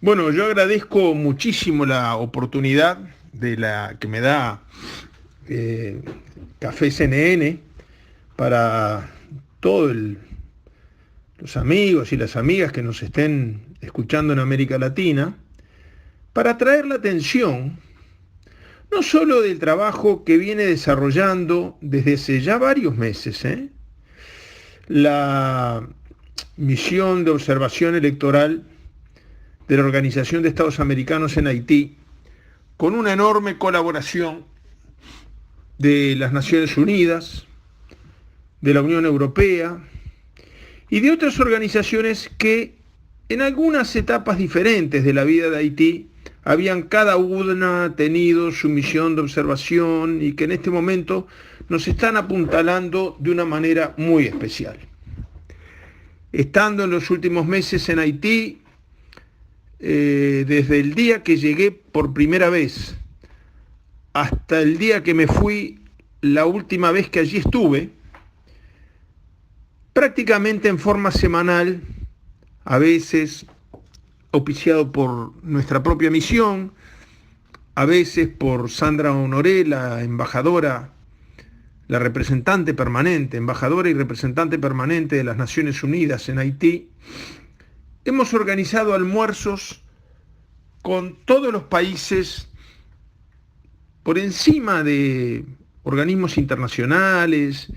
Bueno, yo agradezco muchísimo la oportunidad de la que me da eh, Café CNN para todos los amigos y las amigas que nos estén escuchando en América Latina, para atraer la atención no solo del trabajo que viene desarrollando desde hace ya varios meses, la misión de observación electoral de la Organización de Estados Americanos en Haití, con una enorme colaboración de las Naciones Unidas, de la Unión Europea y de otras organizaciones que en algunas etapas diferentes de la vida de Haití habían cada una tenido su misión de observación y que en este momento nos están apuntalando de una manera muy especial. Estando en los últimos meses en Haití, desde el día que llegué por primera vez hasta el día que me fui la última vez que allí estuve, prácticamente en forma semanal, a veces auspiciado por nuestra propia misión, a veces por Sandra Honoré, la embajadora, la representante permanente, embajadora y representante permanente de las Naciones Unidas en Haití. Hemos organizado almuerzos con todos los países por encima de organismos internacionales,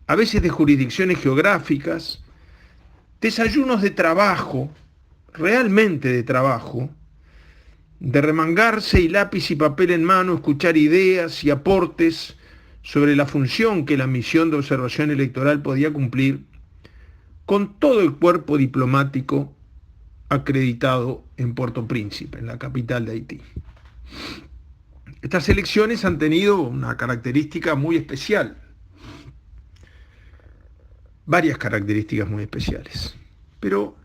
a veces de jurisdicciones geográficas, desayunos de trabajo, realmente de trabajo, de remangarse y lápiz y papel en mano, escuchar ideas y aportes sobre la función que la misión de observación electoral podía cumplir, con todo el cuerpo diplomático acreditado en Puerto Príncipe, en la capital de Haití. Estas elecciones han tenido una característica muy especial, varias características muy especiales, pero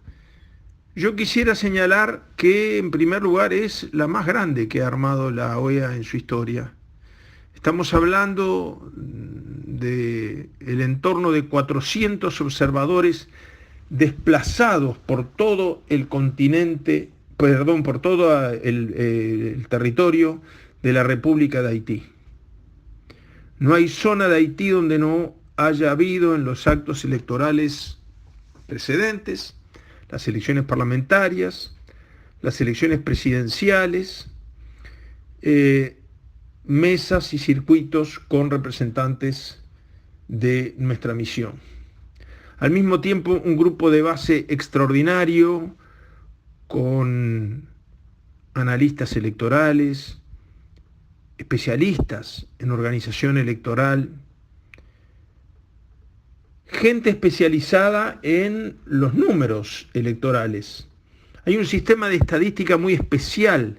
yo quisiera señalar que en primer lugar es la más grande que ha armado la OEA en su historia. Estamos hablando de el entorno de 400 observadores desplazados por todo el continente, perdón, por todo el territorio de la República de Haití. No hay zona de Haití donde no haya habido en los actos electorales precedentes, las elecciones parlamentarias, las elecciones presidenciales, mesas y circuitos con representantes de nuestra misión. Al mismo tiempo, un grupo de base extraordinario con analistas electorales, especialistas en organización electoral, gente especializada en los números electorales. Hay un sistema de estadística muy especial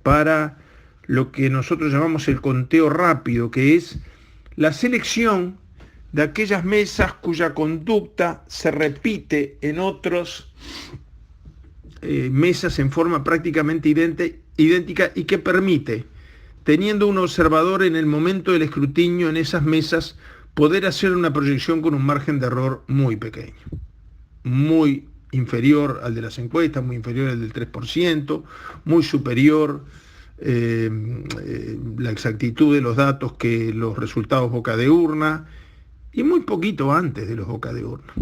para lo que nosotros llamamos el conteo rápido, que es la selección de aquellas mesas cuya conducta se repite en otras mesas en forma prácticamente idéntica y que permite, teniendo un observador en el momento del escrutinio en esas mesas, poder hacer una proyección con un margen de error muy pequeño, muy inferior al de las encuestas, muy inferior al del 3%, muy superior la exactitud de los datos que los resultados boca de urna, y muy poquito antes de los boca de urna.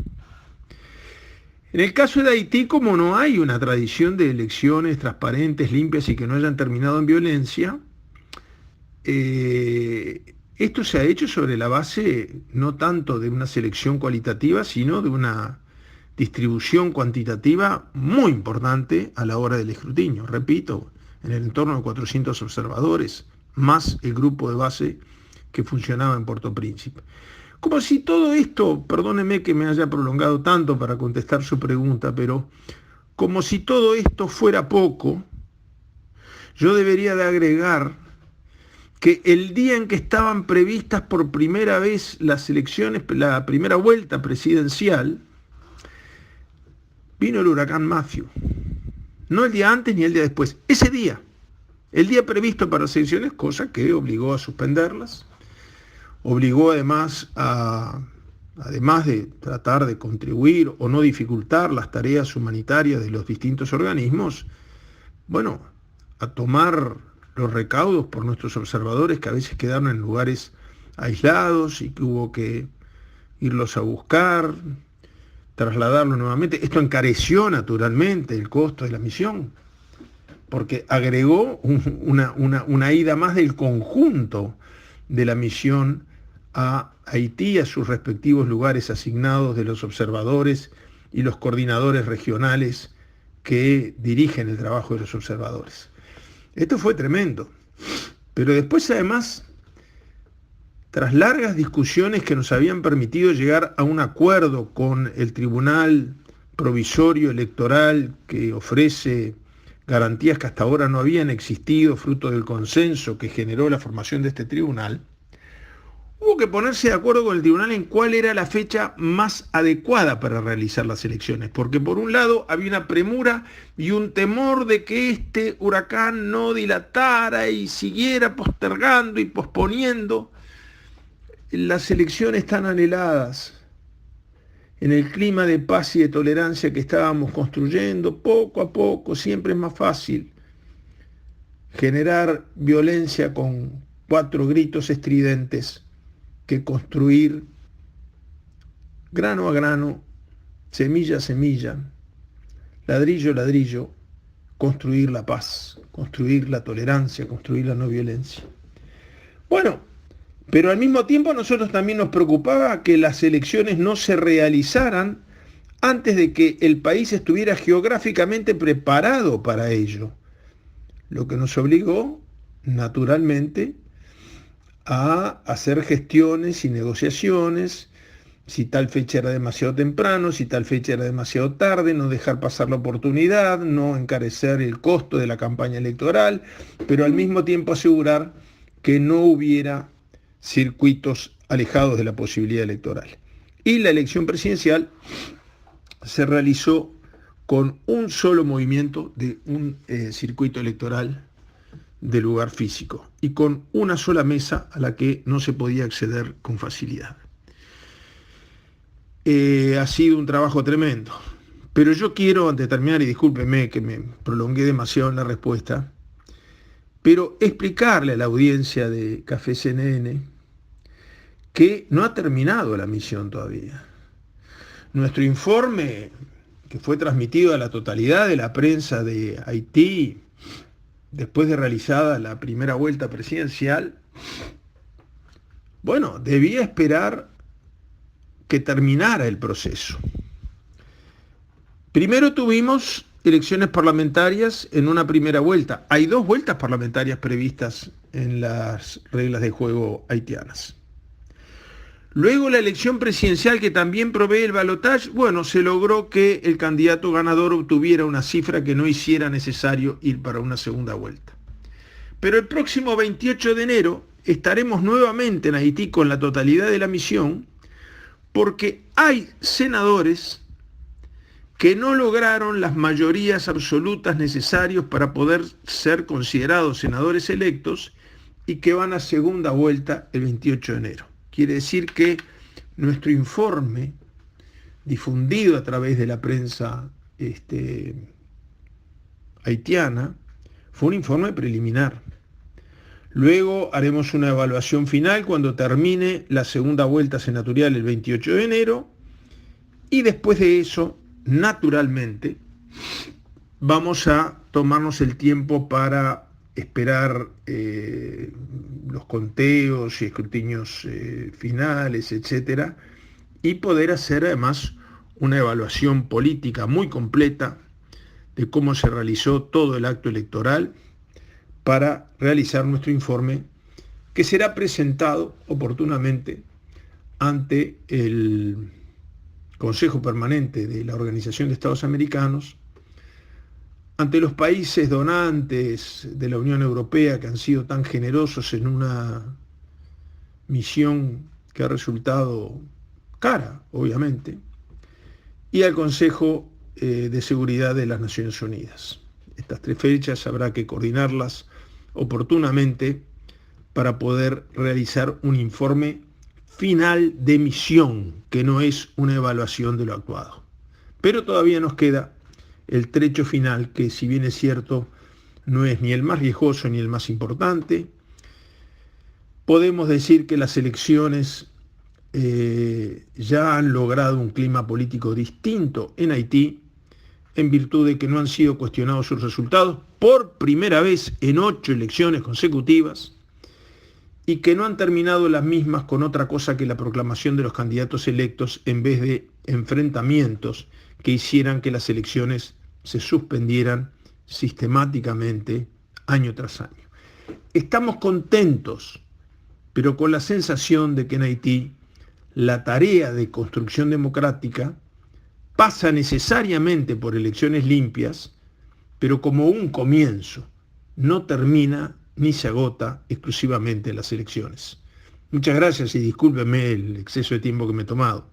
En el caso de Haití, como no hay una tradición de elecciones transparentes, limpias y que no hayan terminado en violencia, esto se ha hecho sobre la base no tanto de una selección cualitativa, sino de una distribución cuantitativa muy importante a la hora del escrutinio. Repito, en el entorno de 400 observadores, más el grupo de base que funcionaba en Puerto Príncipe. Como si todo esto, perdóneme que me haya prolongado tanto para contestar su pregunta, pero como si todo esto fuera poco, yo debería de agregar que el día en que estaban previstas por primera vez las elecciones, la primera vuelta presidencial, vino el huracán Matthew. No el día antes ni el día después, ese día, el día previsto para las elecciones, cosa que obligó a suspenderlas, obligó además de tratar de contribuir o no dificultar las tareas humanitarias de los distintos organismos, bueno, a tomar los recaudos por nuestros observadores que a veces quedaron en lugares aislados y que hubo que irlos a buscar, trasladarlos nuevamente. Esto encareció naturalmente el costo de la misión, porque agregó una ida más del conjunto de la misión a Haití, a sus respectivos lugares asignados de los observadores y los coordinadores regionales que dirigen el trabajo de los observadores. Esto fue tremendo. Pero después, además, tras largas discusiones que nos habían permitido llegar a un acuerdo con el Tribunal Provisorio Electoral que ofrece garantías que hasta ahora no habían existido, fruto del consenso que generó la formación de este tribunal, hubo que ponerse de acuerdo con el tribunal en cuál era la fecha más adecuada para realizar las elecciones, porque por un lado había una premura y un temor de que este huracán no dilatara y siguiera postergando y posponiendo las elecciones tan anheladas. En el clima de paz y de tolerancia que estábamos construyendo, poco a poco, siempre es más fácil generar violencia con 4 gritos estridentes que construir grano a grano, semilla a semilla, ladrillo a ladrillo, construir la paz, construir la tolerancia, construir la no violencia. Bueno, pero al mismo tiempo a nosotros también nos preocupaba que las elecciones no se realizaran antes de que el país estuviera geográficamente preparado para ello, lo que nos obligó, naturalmente, a hacer gestiones y negociaciones, si tal fecha era demasiado temprano, si tal fecha era demasiado tarde, no dejar pasar la oportunidad, no encarecer el costo de la campaña electoral, pero al mismo tiempo asegurar que no hubiera circuitos alejados de la posibilidad electoral. Y la elección presidencial se realizó con un solo movimiento de un circuito electoral de lugar físico y con una sola mesa a la que no se podía acceder con facilidad. Ha sido un trabajo tremendo, pero yo quiero, antes de terminar, y discúlpeme que me prolongué demasiado en la respuesta, pero explicarle a la audiencia de Café CNN que no ha terminado la misión todavía. Nuestro informe, que fue transmitido a la totalidad de la prensa de Haití, después de realizada la primera vuelta presidencial, bueno, debía esperar que terminara el proceso. Primero tuvimos elecciones parlamentarias en una primera vuelta. Hay 2 vueltas parlamentarias previstas en las reglas de juego haitianas. Luego la elección presidencial, que también provee el balotaje, bueno, se logró que el candidato ganador obtuviera una cifra que no hiciera necesario ir para una segunda vuelta. Pero el próximo 28 de enero estaremos nuevamente en Haití con la totalidad de la misión, porque hay senadores que no lograron las mayorías absolutas necesarias para poder ser considerados senadores electos y que van a segunda vuelta el 28 de enero. Quiere decir que nuestro informe, difundido a través de la prensa haitiana, fue un informe preliminar. Luego haremos una evaluación final cuando termine la segunda vuelta senatorial el 28 de enero y después de eso, naturalmente, vamos a tomarnos el tiempo para esperar los conteos y escrutinios finales, etcétera, y poder hacer además una evaluación política muy completa de cómo se realizó todo el acto electoral para realizar nuestro informe, que será presentado oportunamente ante el Consejo Permanente de la Organización de Estados Americanos, ante los países donantes de la Unión Europea que han sido tan generosos en una misión que ha resultado cara, obviamente, y al Consejo de Seguridad de las Naciones Unidas. Estas 3 fechas habrá que coordinarlas oportunamente para poder realizar un informe final de misión, que no es una evaluación de lo actuado. Pero todavía nos queda el trecho final, que si bien es cierto, no es ni el más riesgoso ni el más importante. Podemos decir que las elecciones ya han logrado un clima político distinto en Haití, en virtud de que no han sido cuestionados sus resultados por primera vez en 8 elecciones consecutivas, y que no han terminado las mismas con otra cosa que la proclamación de los candidatos electos en vez de enfrentamientos que hicieran que las elecciones se suspendieran sistemáticamente año tras año. Estamos contentos, pero con la sensación de que en Haití la tarea de construcción democrática pasa necesariamente por elecciones limpias, pero como un comienzo, no termina ni se agota exclusivamente en las elecciones. Muchas gracias y discúlpenme el exceso de tiempo que me he tomado.